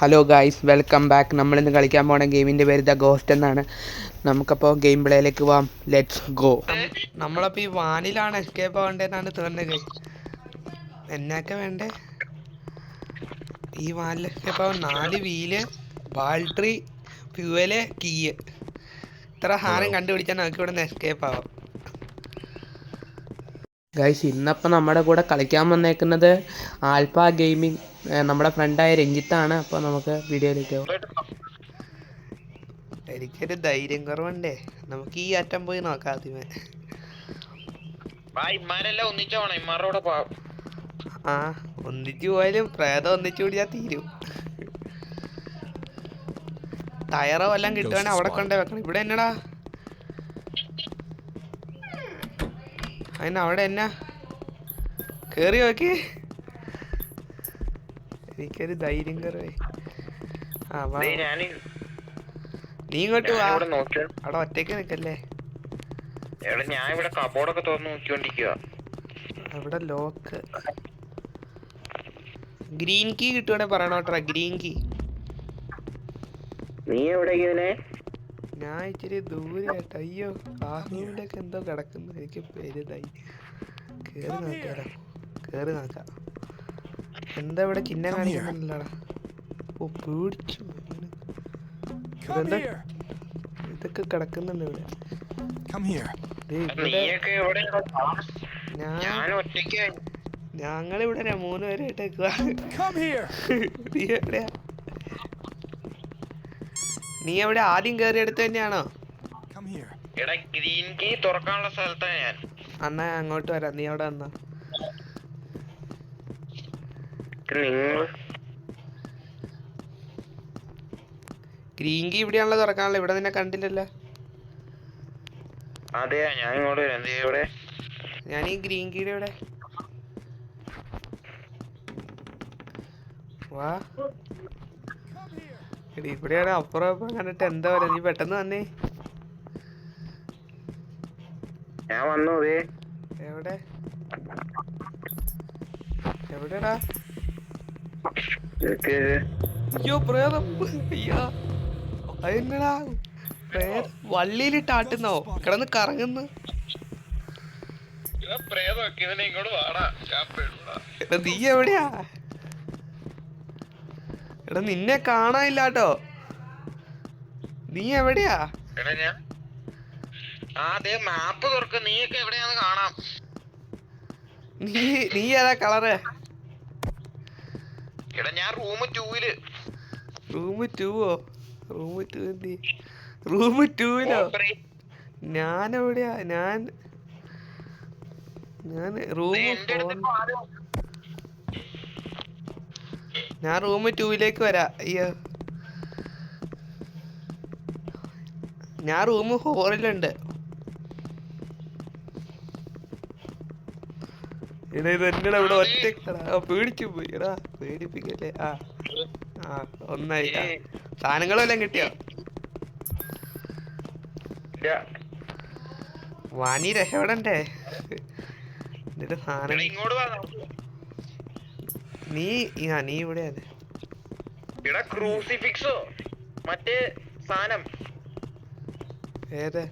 Hello guys, welcome back. നമ്മളിന്ന് കളിക്കാൻ പോണ ഗെയിമിൻ്റെ പേര് ദ ഗോസ്റ്റ് എന്നാണ്. നമുക്കപ്പോൾ ഗെയിം പ്ലേയിലേക്ക് പോവാം. Let's go. നമ്മളപ്പോൾ ഈ വാനിലാണ് എസ്കേപ്പ് ആവേണ്ടതെന്നാണ് തോന്നുന്നത്. എന്നൊക്കെ വേണ്ടേ ഈ വാനിൽ എസ്കേപ്പ് ആവാൻ? 4 വീല്, ബാൾട്രി, ഫ്യൂവല്, കീയ്. ഇത്ര ഹാരം കണ്ടുപിടിച്ചാൽ നമുക്ക് ഇവിടെ നിന്ന് എസ്കേപ്പ് ആവാം. ഗൈസ്, ഇന്നപ്പോൾ നമ്മുടെ കൂടെ കളിക്കാൻ വന്നേക്കുന്നത് ആൽഫ ഗെയിമിംഗ്, നമ്മുടെ ഫ്രണ്ടായ രഞ്ജിത്താണ്. അപ്പോൾ നമുക്ക് വീഡിയോയിലേക്ക് പോകാം. എനിക്കൊരു ധൈര്യം കുറവുണ്ടേ. നമുക്ക് ഈ അറ്റം പോയി നോക്കാം ആദ്യമേ. ആ, ഒന്നിച്ചു പോയാലും പ്രേതം ഒന്നിച്ചു കൂടിയാൽ തീരും. ടയറോ എല്ലാം കിട്ടുവാണെങ്കിൽ അവിടെ കൊണ്ടേ വെക്കണം. ഇവിടെ എന്നടാ അതിന് അവിടെ എന്നാ കേറി നോക്കി. എനിക്കൊരു ധൈര്യം കുറവേ. ആ വാ, നീ ഇങ്ങോട്ട് വാ. അവിടെ ഒറ്റയ്ക്ക് നിക്കല്ലേ. ഞാൻ ഇവിടെ കബോർഡൊക്കെ തുറന്ന് നോക്കിക്കൊണ്ടിരിക്കുക. അവിടെ ലോക്ക് ഗ്രീൻ കീ കിട്ടുവാണെ പറയണോട്രാ. Green key. നീ എവിടെ? ഞാൻ ഇച്ചിരി ദൂരെയായിട്ട്. അയ്യോ, ക്ലാസ്സിൻ്റെ ഒക്കെ എന്തോ കിടക്കുന്നു. എനിക്ക് പേരുതായി. കേറി നോക്കാലോ, കേറി നോക്കാം. എന്താ ഇവിടെ ചിഹ്നം കാണിക്കുന്നില്ലടാ. ഓ, പേടിച്ചു. ഇതെന്താ ഇതൊക്കെ കിടക്കുന്നുണ്ട് ഇവിടെ. ഞങ്ങളിവിടെ 3 പേരായിട്ട് നീ എവിടെ ആദ്യം കയറി എടുത്ത് തന്നെയാണോ? ഗ്രീൻ കീ തുറക്കാനുള്ള സ്ഥലത്താണ് ഞാൻ. അന്നാ അങ്ങോട്ട് വരാം. നീ അവിടെ വന്നാ. ഗ്രീൻ കീ ഇവിടെയാണല്ലോ തുറക്കാനുള്ള. ഇവിടെ നിന്നെ കണ്ടില്ലല്ലോ. അതെ, ഞാൻ ഇങ്ങോട്ട് വരാം. എവിടെ? ഞാൻ ഈ ഗ്രീൻ കീയുടെ ഇവിടെ. വാ, ഇവിടെയാണ്. അപ്പുറം കണ്ടിട്ട് എന്താ പറയാ. നീ പെട്ടെന്ന് വന്നേ. ഞാൻ വന്നു. എവിടെ എവിടെടാ? അയ്യോ, പ്രേതം. അയ്യോ, അതെന്നടാ വള്ളിയിലിട്ട് ആട്ടുന്നോ? കിടന്ന് കറങ്ങുന്നു. നീ എവിടെയാ? എടാ, നിന്നെ കാണാനില്ലാട്ടോ. നീ എവിടെയാ? മാപ്പ് തുറക്ക്. നീയൊക്കെ എവിടെയാന്ന് കാണാം. നീ ഏതാ കളറ്? ഞാൻ റൂം 2-ല്. റൂം 2ഓ? റൂം 2-ലോ? ഞാനെവിടെയാ? ഞാൻ റൂം 2-ലേക്ക് വരാം. അയ്യോ, ഞാൻ റൂം 4-ലുണ്ട്. എടാ, ഇത് എന്നടാ ഇവിടെ ഒറ്റക്കടാ. പേടിച്ചു പോയി. എടാ, പേടിപ്പിക്കല്ലേ. ആ ഒന്നായി. സാധനങ്ങളും എല്ലാം കിട്ടിയോ? വാണി രക്ഷപ്പെടണ്ടേ? എന്നിട്ട് സാധനം നീ ഇവിടെ ക്രൂസിഫിക്സോ മറ്റേ സാധനം. ഏത്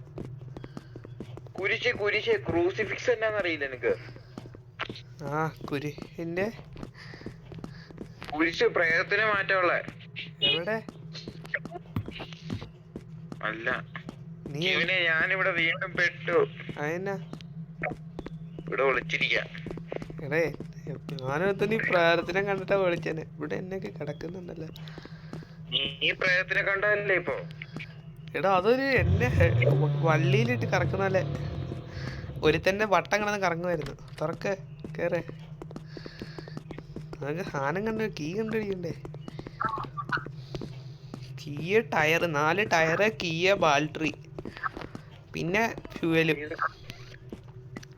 കുരിശ്? ക്രൂസിഫിക്സ് എന്നാന്നറിയില്ല എനിക്ക്. കുരിശിന്റെ കുരിശ് പ്രേതത്തിന് മാറ്റമുള്ള. എവിടെ? അല്ല, ഞാനിവിടെ വീണ്ടും പെട്ടു. അതെന്നാ ഇവിടെ വിളിച്ചിരിക്ക. എടേ, ഞാനടുത്ത് നീ പ്രേതത്തിനെ കണ്ടിട്ടാ വിളിച്ചേനെ. ഇവിടെ എന്നൊക്കെ കിടക്കുന്നുണ്ടല്ലോ. നീ പ്രേതത്തിനെ കണ്ടല്ലേ ഇപ്പൊ? എടാ, അതൊരു എന്നെ വള്ളിയിലിട്ട് കറക്കുന്നല്ലേ. ഒരുത്തന്നെ വട്ടം കിടന്ന് കറങ്ങുമായിരുന്നു. തുറക്ക്, കേറ്. നമുക്ക് സാധനം കണ്ട് കീ കണ്ടുപിടിക്കണ്ടേ. കീയ, ടയർ, 4 ടയറ്, കീയ, ബാൾട്രി, പിന്നെ ഫ്യൂവലും.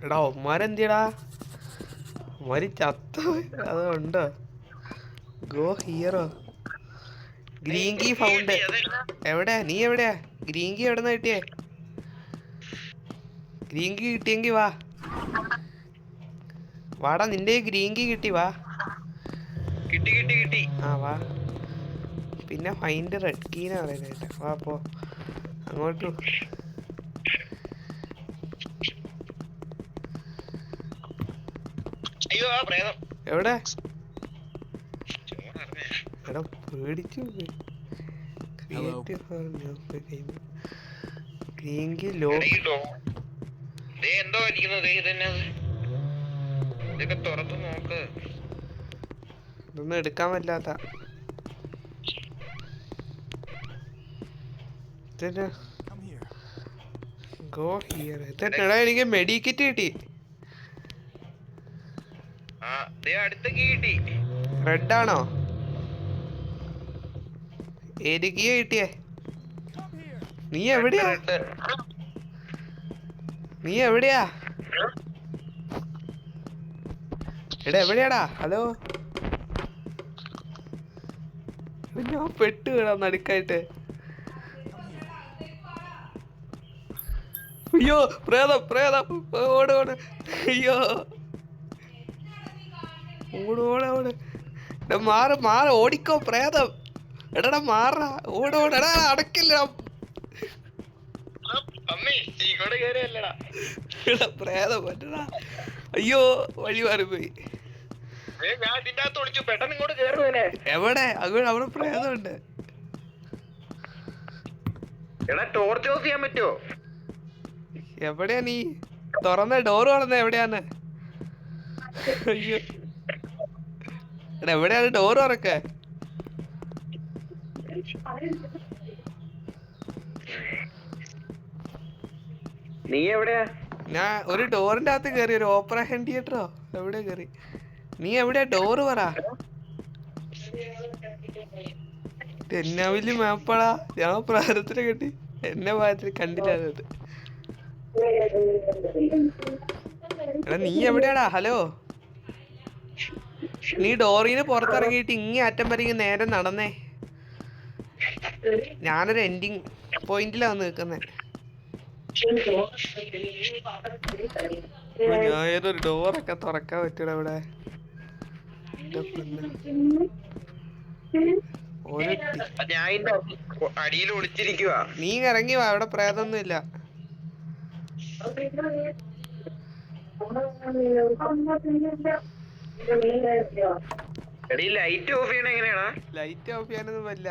എടാ, ഒമാരെന്തിയടാ? ഒമാര് ചത്ത അതുണ്ടോ? ഗോ ഹിയറോ. Green key found. എവിടെ? നീ എവിടെയാ? ഗ്രീൻ കീ എവിടെ നിന്ന് കിട്ടിയേ? ഗ്രീൻ കീ കിട്ടിയെങ്കി വാടാ, നിന്റെ ഗ്രീൻ കീ കിട്ടി. വാ, കിട്ടി. വാ. പിന്നെ ഫൈൻഡ് റെഡ് കീന്ന് പറയുന്നത്. വാ പോ അങ്ങോട്ട്. അയ്യോ ആ പ്രേതം എവിടെ? ചോറിഞ്ഞേ. എടാ പേടിച്ചു പോയി. എന്തോ ഇരിക്കുന്നത് ഇതന്നെ. ഇതൊക്കെ തുറത്ത് നോക്ക്. ഇതൊന്നും എടുക്കാൻ പറ്റാത്ത ഗോ ഹിയർ. ഇതെടാ എനിക്ക് മെഡിക്കിറ്റ് കിട്ടി. ആ ദേ അടുത്ത കീ കിട്ടി. റെഡ് ആണോ? ഏത് കീ കിട്ടിയേ? നീ എവിടെയാ? നീ എവിടെയാ? എടാ എവിടെയാടാ? ഹലോ, ഞാൻ പെട്ട് വീടാ നടുക്കായിട്ട്. അയ്യോ പ്രേതം പ്രേതം, ഓട് ഓട്. അയ്യോ ഓട് ഓട് ഓട്. എടാ മാറ് മാറ്, ഓടിക്കോ പ്രേതം. എടാ മാറാ, ഓട് ഓട്. എടാ അടക്കില്ല. എടാ പ്രേതം പറ്റടാ. അയ്യോ വഴി മാറിപ്പോയി. ഞാൻ ഇതിന്റെ അകത്ത് ഒളിച്ചു, പെട്ടെന്ന് ഇങ്ങോട്ട് കേറുവേനെ. എവിടെ? അങ്ങോട്ട് അവിടെ പ്രേതമുണ്ട്. എടാ ടോർച്ച് ഓഫ് ചെയ്യാൻ പറ്റുമോ? എവിടെയാ നീ? തുറന്ന ഡോറ് തുറന്ന എവിടെയാന്ന്? അയ്യോ എടാ എവിടെയാണ് ഡോറ് തുറക്ക? നീ എവിടെയാ? ഞാൻ ഒരു ഡോറിന്റെ അകത്ത് കയറി, ഒരു ഓപ്പറേഷൻ തിയേറ്ററോ എവിടെ കയറി. നീ എവിടെയാ? ഡോറ് പറ. എന്നാ വലിയ മാപ്പാടാ. ഞാൻ പ്രാരത്തിനെ കെട്ടി എന്നെ ഭാഗത്തിൽ കണ്ടില്ല. എടാ നീ എവിടെയാടാ? ഹലോ, നീ ഡോറിന് പുറത്തിറങ്ങിയിട്ട് ഇങ്ങേ അറ്റം വരെ നേരെ നടന്നേ. ഞാനൊരു എൻഡിങ് പോയിന്റിലാ വന്ന് നിൽക്കുന്നേ. ഞാൻ ഏതൊരു ഡോറൊക്കെ തുറക്കാൻ പറ്റൂടാ ഇവിടെ. അടിയിൽ ഒളിച്ചിരിക്കുക. നീ ഇറങ്ങി വാ, അവിടെ പ്രേതൊന്നും ഇല്ല. ലൈറ്റ് ഓഫ് ചെയ്യണ എങ്ങനെയാണോ? ലൈറ്റ് ഓഫ് ചെയ്യാനൊന്നും പറ്റില്ല.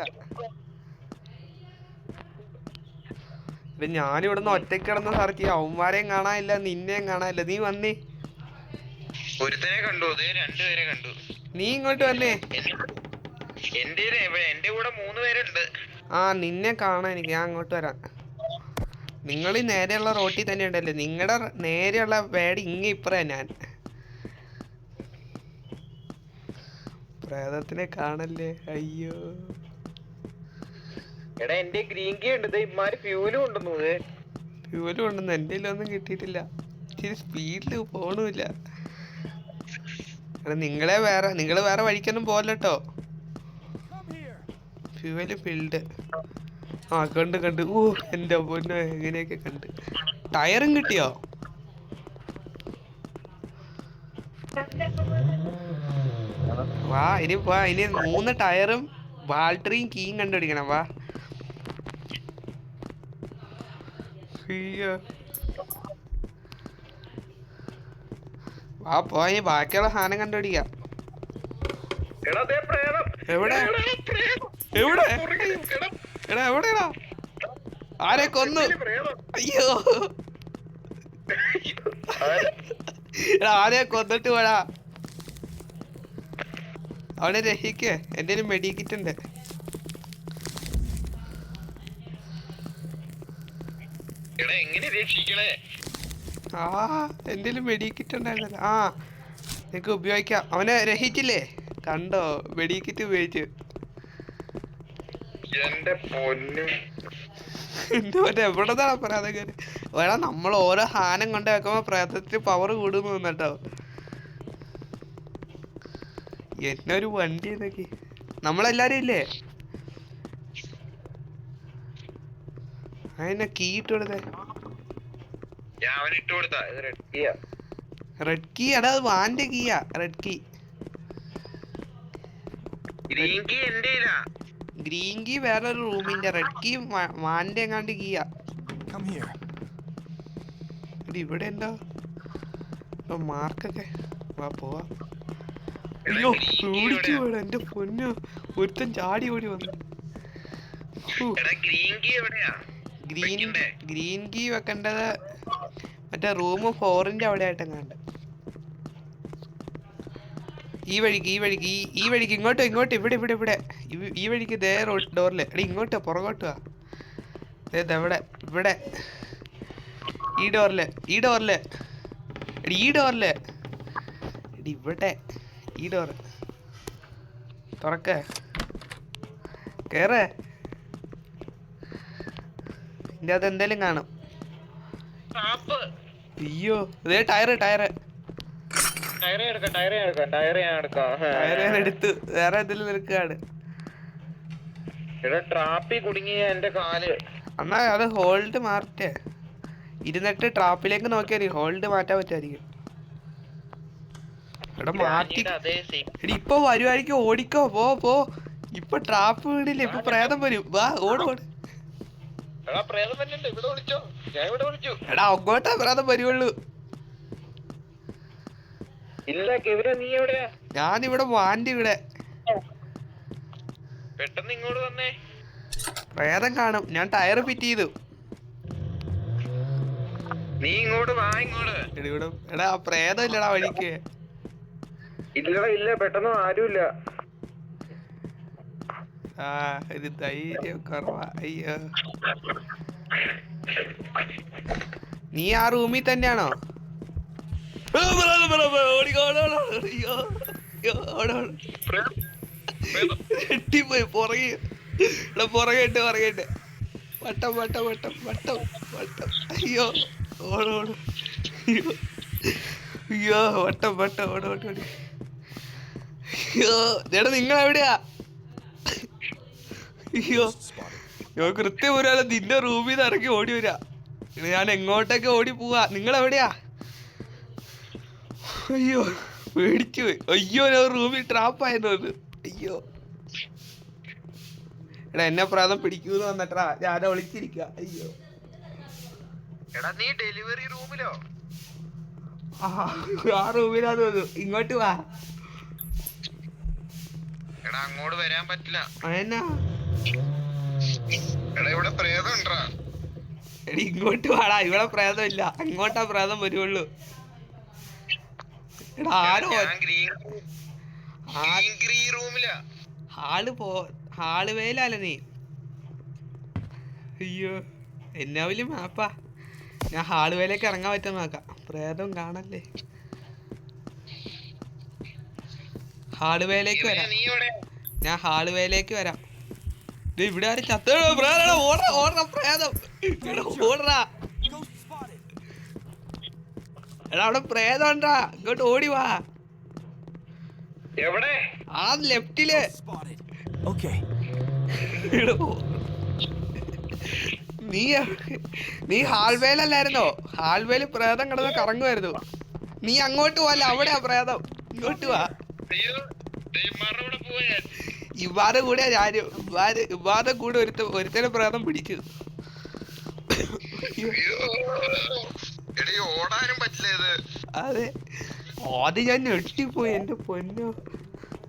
ഞാനിവിടുന്ന് ഒറ്റയ്ക്ക് കിടന്ന് സെർച്ച് ചെയ്യാം. അവന്മാരെയും കാണാനില്ല, നിന്നെയും കാണാനില്ല. നീ വന്നേ. ഒരുത്തനെ കണ്ടു, രണ്ടുപേരെ കണ്ടു. നീ ഇങ്ങോട്ട് വന്നേ. എന്റെ കൂടെ 3 പേരുണ്ട്. ആ നിന്നെ കാണാൻ എനിക്ക്. ഞാൻ അങ്ങോട്ട് വരാം. നിങ്ങൾ ഈ നേരെയുള്ള റോട്ടിൽ തന്നെ ഉണ്ടല്ലേ? നിങ്ങളുടെ നേരെയുള്ള വേട് ഇപ്പറയാ. ഞാൻ പ്രേതത്തിനെ കാണല്ലേ. അയ്യോ എടാ എന്റെ ഗ്രീൻ കീ ഉണ്ട്. ഇമാര് ഫ്യൂലും ഉണ്ടെന്നു. ഫ്യൂലും ഉണ്ടെന്ന് എൻ്റെ ഒന്നും കിട്ടിയിട്ടില്ല. ഇച്ചിരി സ്പീഡിൽ പോണുമില്ല. എടാ നിങ്ങൾ വേറെ വഴിക്കൊന്നും പോലട്ടോ. Fuel filled. ആ കണ്ട്. ഓ എൻ്റെ പൊന്നോ, എങ്ങനെയൊക്കെ കണ്ട്. ടയറും കിട്ടിയോ? വാ ഇനി 3 ടയറും ബാറ്ററിയും കീയും കണ്ടുപിടിക്കണം. വാ. അയ്യോ വാ പോയി ബാക്കിയുള്ള സാധനം കണ്ടുപിടിക്കാം. എവിടെ എവിടെ? എടാ എവിടെയാടാ? ആരെ കൊന്നു? അയ്യോ എടാ ആരെയാ കൊന്നിട്ട് പോടാ. അവനെ രഹിക്ക്. എൻ്റെ ഒരു മെഡിക്കിറ്റ് ഉണ്ട്. ആ എൻ്റെ മെഡിക്കിറ്റ് ഉണ്ടായിരുന്നല്ലോ. ആ നിനക്ക് ഉപയോഗിക്കാം. അവനെ രഹിച്ചില്ലേ? കണ്ടോ മെഡിക്കിറ്റ് ഉപയോഗിച്ച്. എവിടെന്നാണ് പ്രേതം കയറി? വേടാ നമ്മൾ ഓരോ സാധനം കൊണ്ട് വെക്കുമ്പോ പ്രേതത്തിന് പവർ കൂടുന്നു കേട്ടോ. എന്നെ ഒരു വണ്ടി ഇതൊക്കെ നമ്മളെല്ലാരും ഇല്ലേ? അതിനെ കീ ഇട്ട് കൊടുത്തേ. Red key. എടാ അത് വാന്റെ കീയാ. Red key. ഗ്രീൻ കീ വേറൊരു റൂമിന്റെ, റെഡ് കീ വാന്റെ എങ്ങാണ്ട് കീയാ. ഇവിടെ എന്താ മാർക്കൊക്കെ? വാ പോവാ. അയ്യോ ഓടിച്ചു പോടാ എന്റെ പൊന്നോ, ഒരുത്തൻ ചാടി ഓടി വന്നു. ഗ്രീൻ കീ വെക്കേണ്ടത് മറ്റേ റൂം 4ന്റെ അവിടെ ആയിട്ടെങ്ങാണ്ട്. ഈ വഴിക്ക് ഇങ്ങോട്ട് ഇവിടെ ഈ വഴിക്ക് ദേ ഡോറില്. എടി ഇങ്ങോട്ട് പുറകോട്ട് വാ. ഇവിടെ ഈ ഡോറില് എടി ഇവിടെ ഈ ഡോറ് തുറക്ക, കേറ്. ഇതിൻ്റെ അത് എന്തേലും കാണും. അയ്യോ ഇതേ ടയറ് എടുത്ത് വേറെ എന്തെങ്കിലും നിൽക്കാണ്. ട്രാപ്പിൽ കുടുങ്ങിയ എന്റെ കാല്. എന്നാ അത് ഹോൾഡ് മാറ്റേ, ഇരുന്നിട്ട് ട്രാപ്പിലേക്ക് നോക്കിയാൽ ഹോൾഡ് മാറ്റാൻ പറ്റുമായിരിക്കും. ഇവിടെ മാറ്റി എടി ഇപ്പൊ വരുവായിരിക്കും, ഓടിക്കോ പോ. ഇപ്പൊ ട്രാപ്പ് വീണില്ലേ, ഇപ്പൊ പ്രേതം വരും. വാ ഓട്. എടാ അങ്ങോട്ടാ പ്രേതം വരുവുള്ളൂ. ഞാനിവിടെ വാന്റെ ഇവിടെ. പെട്ടെന്ന് ഇങ്ങോട്ട് വന്നേ, പ്രേതം കാണും. ഞാൻ ടയർ ഫിറ്റ് ചെയ്തു. നീ ഇങ്ങോട്ട് വാ. ഇങ്ങോട്ട് എടാ പ്രേതം ഇല്ലടാ വഴിക്ക്. ഇല്ല പെട്ടെന്ന് ആരുമില്ല. ഒരു ധൈര്യം കുറവാ. അയ്യോ നീ ആ റൂമിൽ തന്നെയാണോ? എട്ടിപ്പോയി പുറകെട്ട് വട്ടം. അയ്യോ ഓടോട്. അയ്യോ വട്ടം ഓടോടി. അയ്യോ ചേട്ടാ നിങ്ങളെവിടെയാ? അയ്യോ ഞാൻ കൃത്യം ഒരാളെ നിന്റെ റൂമിൽ നിന്ന് ഇറങ്ങി ഓടി വരാ. ഞാൻ എങ്ങോട്ടൊക്കെ ഓടി പോവാ. നിങ്ങളെവിടെയാ? അയ്യോ പേടിച്ചു പോയി. അയ്യോ ഞാൻ റൂമിൽ ട്രാപ്പായിരുന്നു. അയ്യോ എടാ എന്നെ പ്രാതം പിടിക്കൂന്ന് വന്നിട്ടാ ഞാൻ ഒളിച്ചിരിക്ക. അയ്യോ എടാ നീ ഡെലിവറി റൂമിലോ? ആ റൂമിലാ തോന്നുന്നു. ഇങ്ങോട്ട് വാ. എടാ അങ്ങോട്ട് വരാൻ പറ്റില്ല. അതെന്നാ? എടാ ഇവിടെ പ്രേതം ഉണ്ടോ? എടി ഇങ്ങോട്ട് വാടാ, ഇവിടെ പ്രേതം ഇല്ല. അങ്ങോട്ടാ പ്രേതം വരുവുള്ളൂ. എടാ ആരോ ഹാള് വേലല്ല നീ. അയ്യോ എന്നാ വലിയ മാപ്പാ. ഞാൻ ഹാള് വേലേക്ക് ഇറങ്ങാൻ പറ്റുന്ന നോക്കാം. പ്രേതം കാണല്ലേ. ഹാള് വേലേക്ക് വരാം. ഞാൻ ഹാള് വേലേക്ക് വരാം. ഇവിടെ ആരും ചത്ത ഓടറാ പ്രേതം. ഓടറാ എടാ അവിടെ പ്രേതം ഉണ്ടാ. ഇങ്ങോട്ട് ഓടി വാ. എവിടെ? ആ ലെഫ്റ്റില്. നീ ഹാൾവേലല്ലായിരുന്നോ? ഹാൾവേല് പ്രേതം കിടന്ന് കറങ്ങുമായിരുന്നു. നീ അങ്ങോട്ട് പോവല്ല, അവിടെയാ പ്രേതം. ഇങ്ങോട്ട് വാ. ഇവാടെ കൂടെ ഞാനും ഇവാടെ കൂടെ ഒരുത്തനെ പ്രേതം പിടിച്ചു. അതെ ആദ്യം ഞാൻ ഞെട്ടിപ്പോയി. എന്റെ പൊന്നോ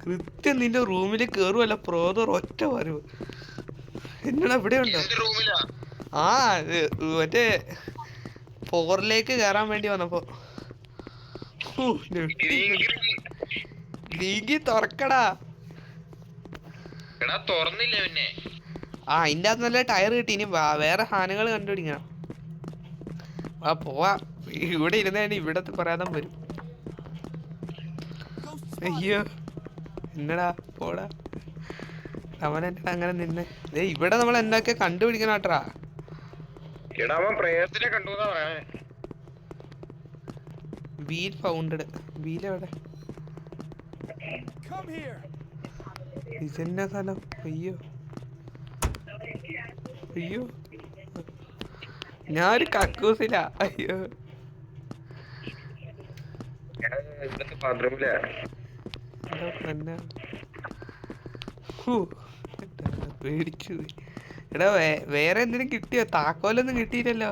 കൃത്യം നിന്റെ റൂമിൽ കേറുവല്ല പ്രേതം ഒറ്റ വരവ്. എന്നടാ ഇവിടെ ഉണ്ടോ? ആ മറ്റേ 4ലേക്ക് കയറാൻ വേണ്ടി വന്നപ്പോ. ഗ്രീങ്കി തുറക്കടാ. തുറന്നില്ല പിന്നെ. ആ അതിൻ്റെ അകത്ത് നല്ല ടയർ കിട്ടി. ഇനി വേറെ സാധനങ്ങൾ കണ്ടുപിടിക്കണം. ആ പോവാ. ഇവിടെ ഇരുന്നേണ്ടി ഇവിടത്തെ പ്രേതം വരും. അയ്യോ എന്നടാ പോടാ. അവനെന്താ അങ്ങനെ നിന്നെ? ഇവിടെ നമ്മൾ എന്തൊക്കെ കണ്ടുപിടിക്കണാട്ടാ. Wheel founded. വീൽ എവിടെ? ഇതെന്നാ സ്ഥലം? അയ്യോ ഞാനൊരു കക്കൂസില. അയ്യോ പേടിച്ചു പോയി. എടാ വേറെ എന്തിനും കിട്ടിയോ? താക്കോലൊന്നും കിട്ടിയില്ലല്ലോ.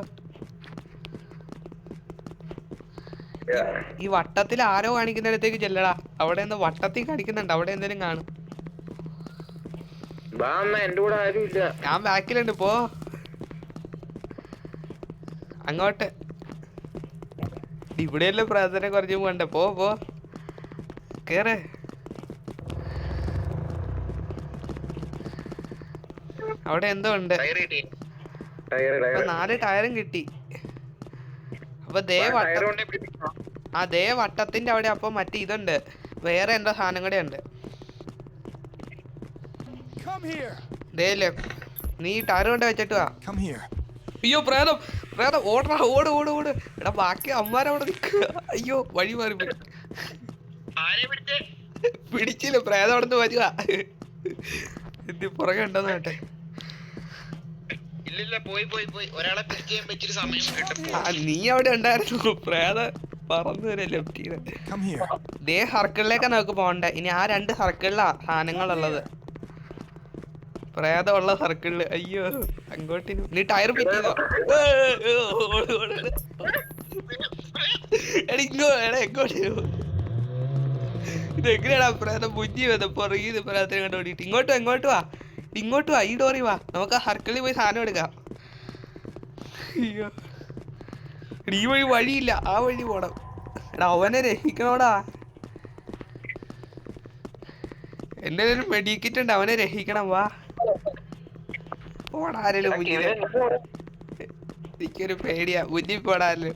ഈ വട്ടത്തിൽ ആരോ കാണിക്കുന്നിടത്തേക്ക് ചെല്ലടാ. അവിടെ നിന്ന് വട്ടത്തിൽ കാണിക്കുന്നുണ്ട്, അവിടെ എന്തെങ്കിലും കാണും. എന്റെ കൂടെ ആരും ഇല്ല. ഞാൻ ബാക്കിലുണ്ട്, പോ അങ്ങോട്ട്. ഇവിടെയല്ലേ പ്രാർത്ഥന കുറച്ച് പോകണ്ടേ? പോ കേറ്. അവിടെ എന്തോ ഉണ്ട്. അപ്പൊ 4 ടയറും കിട്ടി. അപ്പൊ ദേ വട്ടത്തിന്റെ അവിടെ അപ്പൊ മറ്റേ ഇതുണ്ട്, വേറെ എന്തോ സാധനം കൂടെ ഉണ്ട്. നീ ടയർ കൊണ്ട് വെച്ചിട്ട് വാ. അയ്യോ പ്രേതം ഓടണ, ഓട്. എടാ ബാക്കി അമ്മാരവിടെ നിൽക്കുക. അയ്യോ വഴി മാറി പോയി. പിടിച്ചില്ല, പ്രേതം അവിടെ നിന്ന് വരുക. എന്ത് പുറകെ ഉണ്ടെന്ന് കേട്ടെ. നീ അവിടെ ഉണ്ടായിരുന്നു. പ്രേതം പറന്നു വരെ ലെഫ്റ്റിന്. ദേ സർക്കിളിലേക്കാ നമുക്ക് പോണ്ടേ. ഇനി ആ 2 സർക്കിളിലാ സാധനങ്ങളുള്ളത്. പ്രേതമുള്ള സർക്കിളില്. അയ്യോ അങ്ങോട്ടിന്. നീ ടയർ പിറ്റിയതോ? എങ്ങോട്ട് ഇതെങ്ങനെയാടാ പ്രേതം മുഞ്ഞി വന്ന് പുറകിന്ന് പ്രേതത്തിനെ കണ്ടോടിയിട്ട്? ഇങ്ങോട്ട് വാ, ഈ ഡോറി വാ. നമുക്ക് ആ സർക്കിളിൽ പോയി സാധനം എടുക്കാം. അയ്യോ ഈ വഴി വഴിയില്ല, ആ വഴി പോണം. എടാ അവനെ രഹിക്കണോടാ. എന്റെ ഒരു മെഡിക്കിറ്റ് ഉണ്ട്, അവനെ രഹിക്കണം. വാ പോടാരല്ലോ മുന്നില്. എനിക്കൊരു പേടിയാ, മുന്നിൽ പോടാരല്ലോ.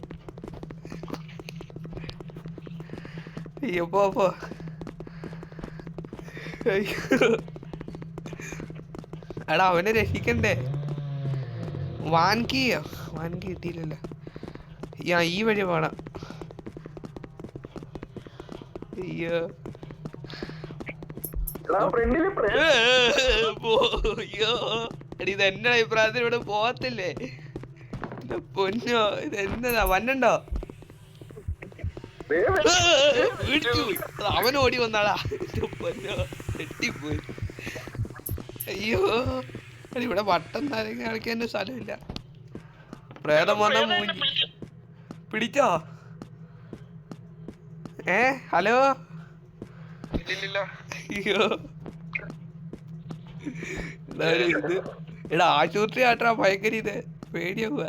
അയ്യോ പോ. എടാ അവനെ രക്ഷിക്കണ്ടേ. വാൻ കീ കിട്ടിയില്ലല്ലോ. ഈ വഴി പോണം. അയ്യോ ഇത് എന്റെ അഭിപ്രായത്തിൽ ഇവിടെ പോകത്തില്ലേ? പൊന്നോ ഇത് എന്നതാ? വന്നുണ്ടോ? അവൻ ഓടി വന്നാടാ. പൊന്നോ തെറ്റിപ്പോയി. അയ്യോ ഇവിടെ വട്ടം നരങ്ങി കളിക്കാൻ സ്ഥലമില്ല. പ്രേതം വന്നാ മൂഞ്ചി. പിടിച്ചോ? ഹലോ. അയ്യോ ഇത് എടാ ആശുപത്രി ആട്ടാ ഭയങ്കര ഇത് പേടിയാവുക.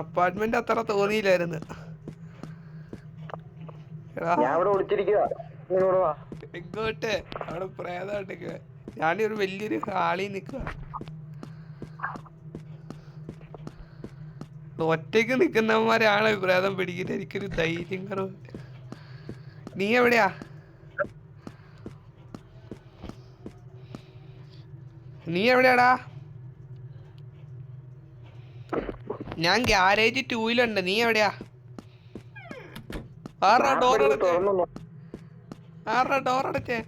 അപ്പാർട്ട്മെന്റ് അത്ര തോന്നിയില്ലായിരുന്നു. എങ്ങോട്ട്? അവിടെ പ്രേതം. ഞാനൊരു വലിയൊരു ഹാളിൽ നിൽക്കുക. ഒറ്റയ്ക്ക് നിൽക്കുന്നവന്മാരാണ് പ്രേതം പിടിക്കുന്നത്. എനിക്കൊരു ധൈര്യം കുറവ്. നീ എവിടെയാ? എവിടെയാടാ? ഞാൻ ഗ്യാരേജ് 2-ലുണ്ട്. നീ എവിടെയാ? ആറാ ഡോർ അടച്ചേ.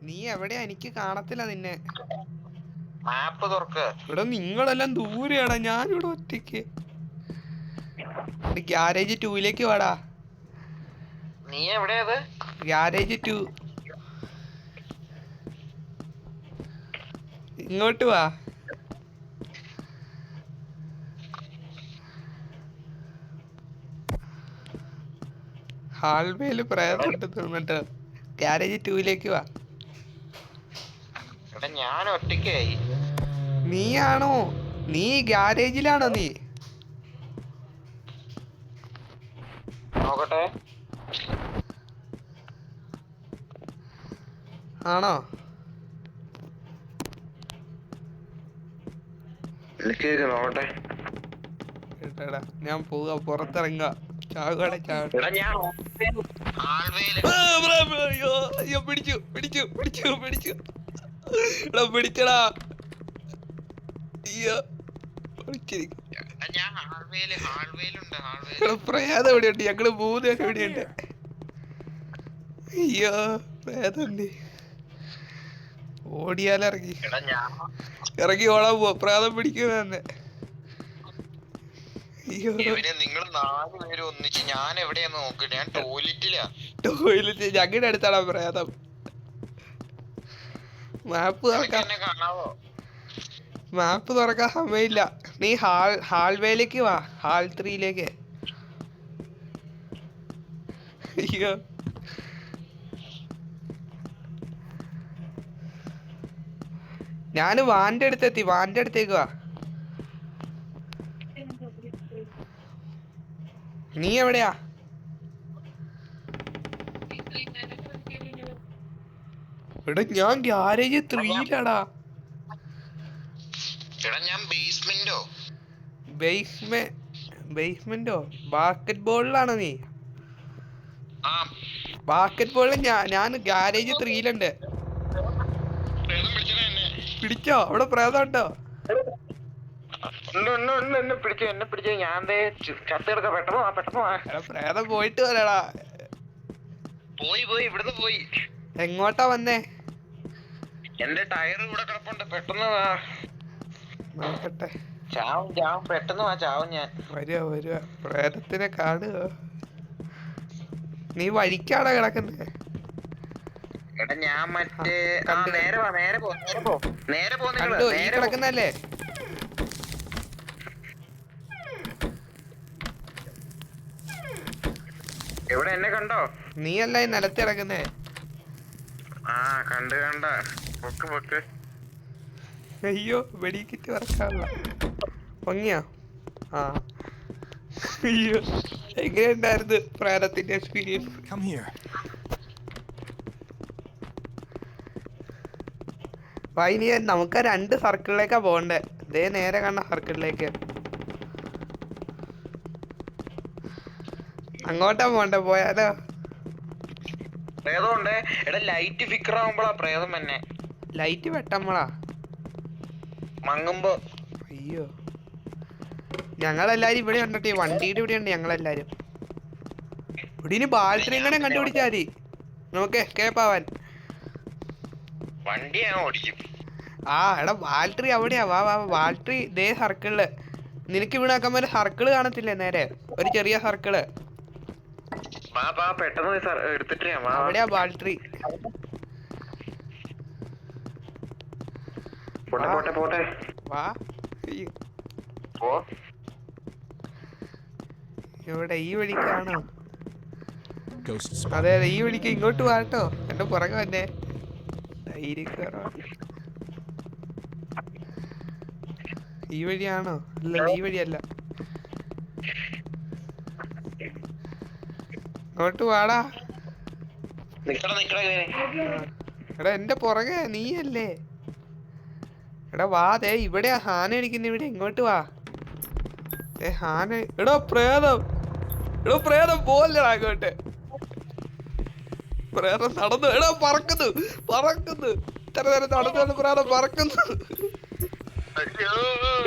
നീ എവിടെയാ? എനിക്ക് കാണത്തില്ല നിന്നെ. ഇവിടെ നിങ്ങളെല്ലാം ദൂരെയാടാ, ഞാനിവിടെ ഒറ്റയ്ക്ക്. ഗ്യാരേജ് 2-ലേക്ക് വാടാ. നീ എവിടെയാ? ഗ്യാരേജ് 2. ഇങ്ങോട്ട് വാ. ഹാൾവേയില് പ്രേതപ്പെട്ട് തോന്നിട്ട് ഗ്യാരേജ് 2-ലേക്ക് വാ. ഞാൻ ഒറ്റയ്ക്കായി. നീയാണോ? നീ ഗ്യാരേജിലാണോ? നീ നോക്കട്ടെ. ആണോ? നോക്കട്ടെ. ഞാൻ പോവാ, പുറത്തിറങ്ങാ. ചാവടെ പിടിച്ചടാ. അയ്യോ പ്രേതം എവിടെയുണ്ട്? ഞങ്ങള് 3 പേര് എവിടെയുണ്ട്? അയ്യോ പ്രേതണ്ട്. ഓടിയാലിറങ്ങി ഓടാൻ പോവാ. പ്രേതം പിടിക്കുന്ന തന്നെ. അയ്യോ ഇവനെ നിങ്ങൾ 4 പേര് ഒന്നിച്ച് ഞാൻ എവിടെയാന്ന് നോക്ക്. ഞാൻ ടോയ്ലറ്റിലാ. ടോയ്ലറ്റ് ഞങ്ങളുടെ അടുത്താണ് പ്രേതം. മാപ്പ് നിനക്ക് തുറക്കാൻ എന്നെ കാണാവോ? മാപ്പ് തുറക്കാൻ സമയമില്ല. നീ ഹാൾവേയിലേക്ക് വാ, ഹാൾ 3ലേക്ക്. അയ്യോ ഞാന് വാന്റെ അടുത്തെത്തി, വാന്റെ അടുത്തേക്ക് വാ. നീ എവിടെയാ? എടാ ഞാൻ ഗ്യാരേജ് 3ലാടാ. എടാ ഞാൻ ബേസ്മെന്റോ. ബേസ്മെന്റോ? ബാസ്കറ്റ് ബോളിലാണോ നീ? ആ ബാസ്കറ്റ് ബോളിൽ ഞാൻ ഗ്യാരേജ് 3ലുണ്ട്. പ്രേതം പിടിച്ചടാ എന്നെ. പിടിച്ചോ? അവിടെ പ്രേതം ഉണ്ടോ? എന്നെ പിടിച്ചു. ഞാൻ ചത്ത് കിടക്ക. പെട്ടെന്ന് വാ. എടാ പ്രേതം പോയിട്ട് വരടാ. പോയി ഇവിടുന്ന് പോയി. എങ്ങോട്ടാ വന്നേ? എന്റെ ടയർ ഇവിടെ കിടപ്പുണ്ട്. പെട്ടെന്ന് വാ. നോക്കട്ടെ. ചാവും പെട്ടെന്ന് വാ. ചാവും ഞാൻ. വരുക പ്രേതത്തിനെ കാണുക. നീ വഴിക്കാടാ കിടക്കുന്നേ? എടാ ഞാൻ മറ്റേ നേരെ പോ കണ്ടു ഈ കിടക്കുന്നല്ലേ? എവിടെ എന്നെ കണ്ടോ? നീ അല്ല ഈ നിലത്ത് കിടക്കുന്നേ? ആ കണ്ട. പൊക്ക്. അയ്യോ വെടിക്കിറ്റ് വറക്കാനുള്ള പൊങ്ങിയാ? ആ അയ്യോ എങ്ങനെയുണ്ടായിരുന്നു പ്രേതത്തിന്റെ എക്സ്പീരിയൻസ്? ഇനി നമുക്ക് 2 സർക്കിളിലേക്കാ പോകണ്ടേ. ദേ നേരെ കാണുന്ന സർക്കിളിലേക്ക്. അങ്ങോട്ടാ പോണ്ടേ? പോയാലോ? പ്രേതമുണ്ട്. എടാ ലൈറ്റ് ഫിക്കർ ആവുമ്പോളാ പ്രേതം തന്നെ. ലൈറ്റ് വെട്ടമ്മളാ മങ്ങുമ്പോ. അയ്യോ ഞങ്ങളെല്ലാരും ഇവിടെ ഉണ്ടോ? വണ്ടിയുടെ ഇവിടെ ഉണ്ട് ഞങ്ങളെല്ലാരും. ഇവിടെ ഇനി ബാൽട്രീങ്ങനെ കണ്ടുപിടിച്ചാ മതി നമുക്ക് എസ്കേപ്പ് ആവാൻ. വണ്ടി ഞാൻ ഓടിക്കും. ആ എടാ ബാൽട്രി അവിടെയാ. വാ ബാൽട്രി ദേ സർക്കിളില്. നിനക്ക് ഇവിടെ ആക്കാൻ പോലെ സർക്കിള് കാണത്തില്ലേ? നേരെ ഒരു ചെറിയ സർക്കിള്. പെട്ടെന്ന് എടുത്തിട്ട് അവിടെയാ ബാൽട്രി. പോട്ടെ. വാ. ഇവിടെ ഈ വഴിക്കാണോ? അതെ ഈ വഴിക്ക്. ഇങ്ങോട്ട് വാട്ടോ. എന്റെ പുറകെ തന്നെ ഈ വഴിയാണോ? അല്ല ഈ വഴിയല്ല. ഇങ്ങോട്ട് വാടാ. എടാ എന്റെ പുറകെ നീയല്ലേ? എടാ വാ. ദേ ഇവിടെയാ ഹാന ഇരിക്കുന്ന. ഇവിടെ ഇങ്ങോട്ട് വാ. ഹാന. എടാ പ്രേതം പോലടാ അങ്ങോട്ട്. പ്രേതം നടന്നു. എടാ പറക്കുന്നു. ഇത്ര നേരം നടന്നു പ്രേതം പറക്കുന്നു.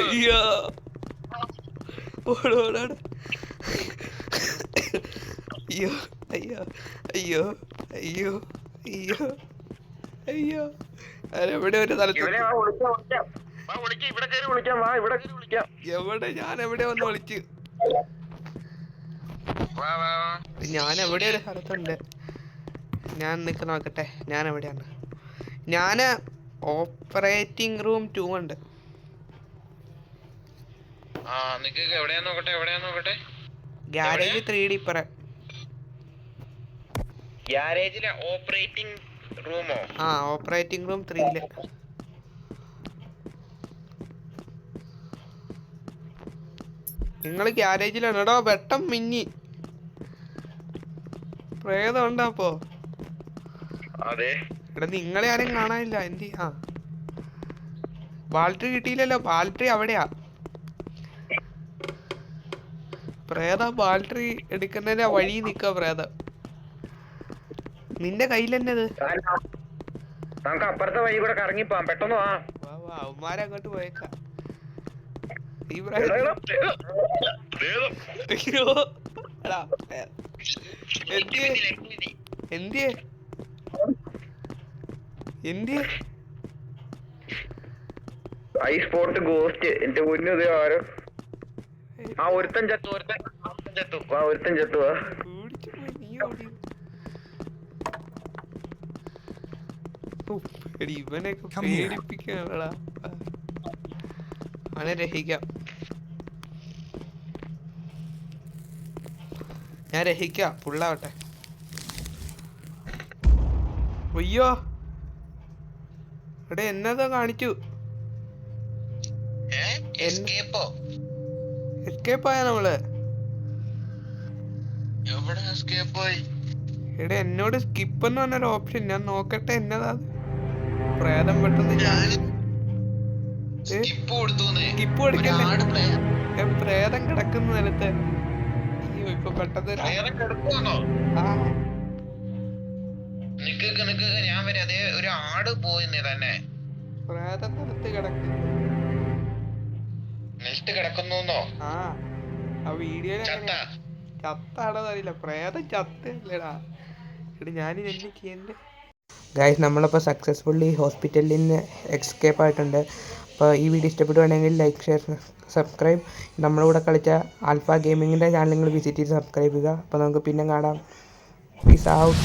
അയ്യോ ഓടോടാ. അയ്യോ എവിടെ ഒരു സ്ഥലത്ത് എവിടെ? ഞാൻ എവിടെ വന്ന് വിളിച്ചു? ഞാൻ എവിടെ ഒരു സ്ഥലത്തുണ്ട്. ഞാൻ നോക്കട്ടെ ഞാൻ എവിടെയാണ്. ഞാൻ ഓപ്പറേറ്റിംഗ് റൂം 2 ഉണ്ട്. ഗ്യാരേജ് 3D പറ. ഗ്യാരേജിലെ ഓപ്പറേറ്റിംഗ് റൂമോ? ആ ഓപ്പറേറ്റിംഗ് റൂം 3ല്. നിങ്ങള് ഗ്യാരേജിലാണ്. എടോ വെട്ടം മിന്നി. പ്രേതം ഉണ്ടോ അപ്പോ? അതെ. എടാ നിങ്ങളെ ആരും കാണാനില്ല. ആ ബാൽട്രി കിട്ടിയില്ലല്ലോ. ബാൽട്രി അവിടെയാ. പ്രേതം ബാൽട്രി എടുക്കുന്നതിന്റെ വഴി നിക്ക പ്രേതം. നിന്റെ കയ്യിൽ തന്നെ അത്. നമുക്ക് അപ്പുറത്തെ വഴി കൂടെ കറങ്ങി പോവാം. പെട്ടെന്ന് വാ. അവന്മാരങ്ങോട്ട് പോയേക്കാം. I spot ghost. എന്റെ മുന്നിൽ ആരോ ആ ഒരുത്തൻ ചത്തു ഒരുത്തൻ ചത്തു ഓടിച്ചു പോയി, നീ ഓടി. എടി ഇവനൊക്കെ പേടിപ്പിക്കാനടാ. അവനെ രഹിക്കാം, ഞാൻ രഹിക്കാം, ഫുള്ളാവട്ടെ. അയ്യോ എടാ എന്നതാ കാണിച്ചു, എസ്കേപ്പ് ആയ നമ്മള്. എടാ എന്നോട് സ്കിപ്പ് എന്ന് പറഞ്ഞൊരു ഓപ്ഷൻ, ഞാൻ നോക്കട്ടെ എന്നതാ. പ്രേതം പെട്ടെന്ന് സ്കിപ്പ് കൊടുക്കല്ലേ, പ്രേതം കിടക്കുന്ന നിലത്ത്. അയ്യോ ഇപ്പൊ പെട്ടെന്ന് ആ ഞാൻ വരെ അതേ ഒരു ആട് പോയിന്നേ തന്നെ. പ്രേതം നിലത്ത് കിടക്കുന്നു. നെൽത്ത് കിടക്കുന്നോ? ആ വീഡിയോയിൽ ചത്താണോ അറിയില്ല, പ്രേതം ചത്തല്ലേടാ. എടാ ഞാനിത് എന്നെ ചെയ്യണ്ടേ. ഗൈസ് നമ്മളിപ്പോൾ സക്സസ്ഫുള്ളി ഹോസ്പിറ്റലിൽ നിന്ന് എസ്കേപ്പ് ആയിട്ടുണ്ട്. അപ്പോൾ ഈ വീഡിയോ ഇഷ്ടപ്പെടുവാണെങ്കിൽ ലൈക്ക്, ഷെയർ, സബ്സ്ക്രൈബ്. നമ്മളിവിടെ കളിച്ച ആൽഫ ഗെയിമിങ്ങിൻ്റെ ചാനൽ നിങ്ങൾ വിസിറ്റ് ചെയ്ത് സബ്സ്ക്രൈബ് ചെയ്യുക. അപ്പോൾ നമുക്ക് പിന്നെ കാണാം. Peace out.